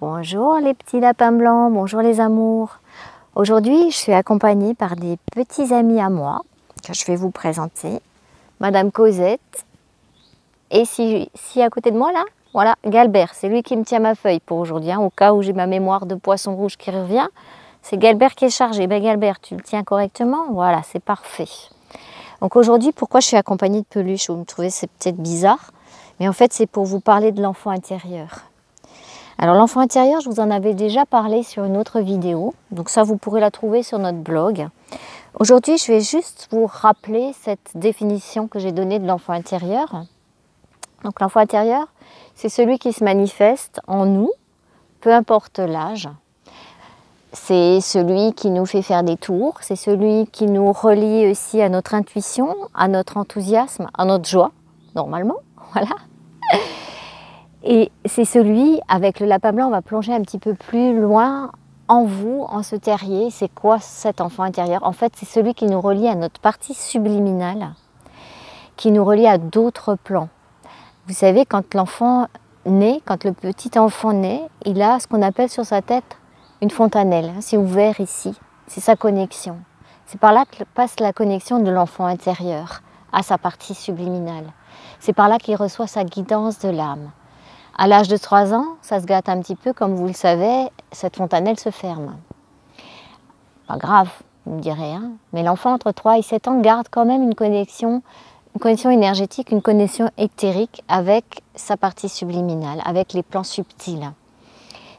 Bonjour les petits lapins blancs, bonjour les amours. Aujourd'hui, je suis accompagnée par des petits amis à moi que je vais vous présenter. Madame Cosette et si à côté de moi là, voilà, Galbert, c'est lui qui me tient ma feuille pour aujourd'hui, hein, au cas où j'ai ma mémoire de poisson rouge qui revient. C'est Galbert qui est chargé. Ben Galbert, tu le tiens correctement? Voilà, c'est parfait. Donc aujourd'hui, pourquoi je suis accompagnée de peluches? Vous me trouvez c'est peut-être bizarre, mais en fait c'est pour vous parler de l'enfant intérieur. Alors l'enfant intérieur, je vous en avais déjà parlé sur une autre vidéo, donc ça vous pourrez la trouver sur notre blog. Aujourd'hui, je vais juste vous rappeler cette définition que j'ai donnée de l'enfant intérieur. Donc l'enfant intérieur, c'est celui qui se manifeste en nous, peu importe l'âge. C'est celui qui nous fait faire des tours, c'est celui qui nous relie aussi à notre intuition, à notre enthousiasme, à notre joie, normalement, voilà. Et c'est celui, avec le lapin blanc, on va plonger un petit peu plus loin en vous, en ce terrier. C'est quoi cet enfant intérieur? En fait, c'est celui qui nous relie à notre partie subliminale, qui nous relie à d'autres plans. Vous savez, quand l'enfant naît, quand le petit enfant naît, il a ce qu'on appelle sur sa tête une fontanelle. C'est ouvert ici, c'est sa connexion. C'est par là que passe la connexion de l'enfant intérieur à sa partie subliminale. C'est par là qu'il reçoit sa guidance de l'âme. À l'âge de 3 ans, ça se gâte un petit peu, comme vous le savez, cette fontanelle se ferme. Pas grave, vous me direz, hein, mais l'enfant entre 3 et 7 ans garde quand même une connexion énergétique, une connexion éthérique avec sa partie subliminale, avec les plans subtils.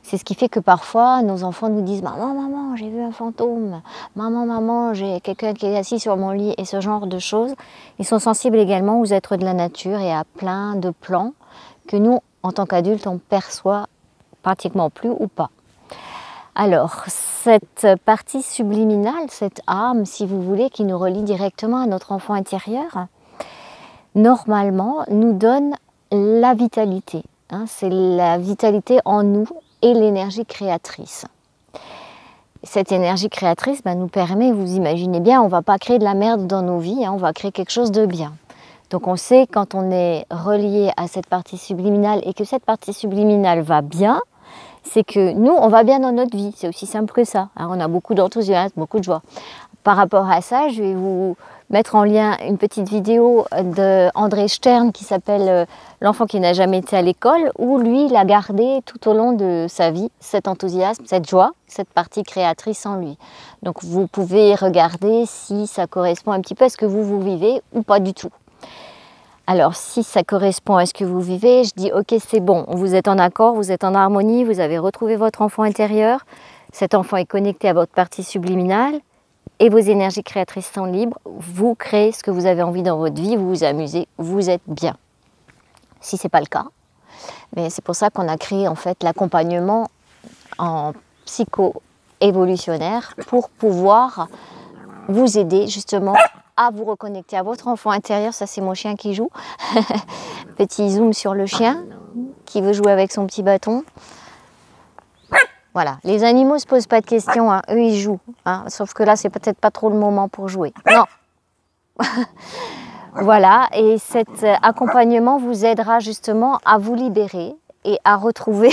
C'est ce qui fait que parfois, nos enfants nous disent « Maman, maman, j'ai vu un fantôme. Maman, maman, j'ai quelqu'un qui est assis sur mon lit. » Et ce genre de choses. Ils sont sensibles également aux êtres de la nature et à plein de plans que nous, en tant qu'adultes, on perçoit pratiquement plus ou pas. Alors, cette partie subliminale, cette âme, si vous voulez, qui nous relie directement à notre enfant intérieur, normalement, nous donne la vitalité. Hein, c'est la vitalité en nous et l'énergie créatrice. Cette énergie créatrice nous permet, vous imaginez bien, on ne va pas créer de la merde dans nos vies, hein, on va créer quelque chose de bien. Donc on sait quand on est relié à cette partie subliminale et que cette partie subliminale va bien, c'est que nous, on va bien dans notre vie. C'est aussi simple que ça. Alors, on a beaucoup d'enthousiasme, beaucoup de joie. Par rapport à ça, je vais vous mettre en lien une petite vidéo d'André Stern qui s'appelle « L'enfant qui n'a jamais été à l'école » où lui, il a gardé tout au long de sa vie cet enthousiasme, cette joie, cette partie créatrice en lui. Donc vous pouvez regarder si ça correspond un petit peu à ce que vous vivez ou pas du tout. Alors, si ça correspond à ce que vous vivez, je dis « Ok, c'est bon, vous êtes en accord, vous êtes en harmonie, vous avez retrouvé votre enfant intérieur, cet enfant est connecté à votre partie subliminale et vos énergies créatrices sont libres, vous créez ce que vous avez envie dans votre vie, vous vous amusez, vous êtes bien. » Si ce n'est pas le cas, mais c'est pour ça qu'on a créé en fait l'accompagnement en psycho-évolutionnaire pour pouvoir vous aider justement à vous reconnecter à votre enfant intérieur. Ça, c'est mon chien qui joue. Petit zoom sur le chien qui veut jouer avec son petit bâton. Voilà, les animaux ne se posent pas de questions, hein. Eux ils jouent, hein. Sauf que là c'est peut-être pas trop le moment pour jouer. Non. Voilà, et cet accompagnement vous aidera justement à vous libérer et à retrouver...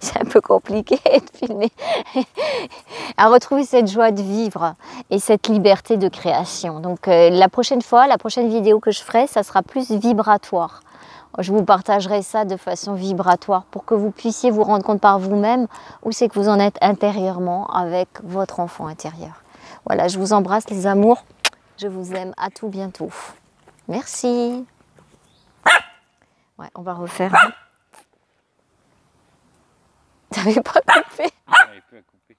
C'est un peu compliqué de filmer. À retrouver cette joie de vivre et cette liberté de création. Donc la prochaine fois, la prochaine vidéo que je ferai, ça sera plus vibratoire. Je vous partagerai ça de façon vibratoire pour que vous puissiez vous rendre compte par vous-même où c'est que vous en êtes intérieurement avec votre enfant intérieur. Voilà, je vous embrasse les amours. Je vous aime. À tout bientôt. Merci. Ouais, on va refaire. T'avais pas coupé? J'avais plus à couper.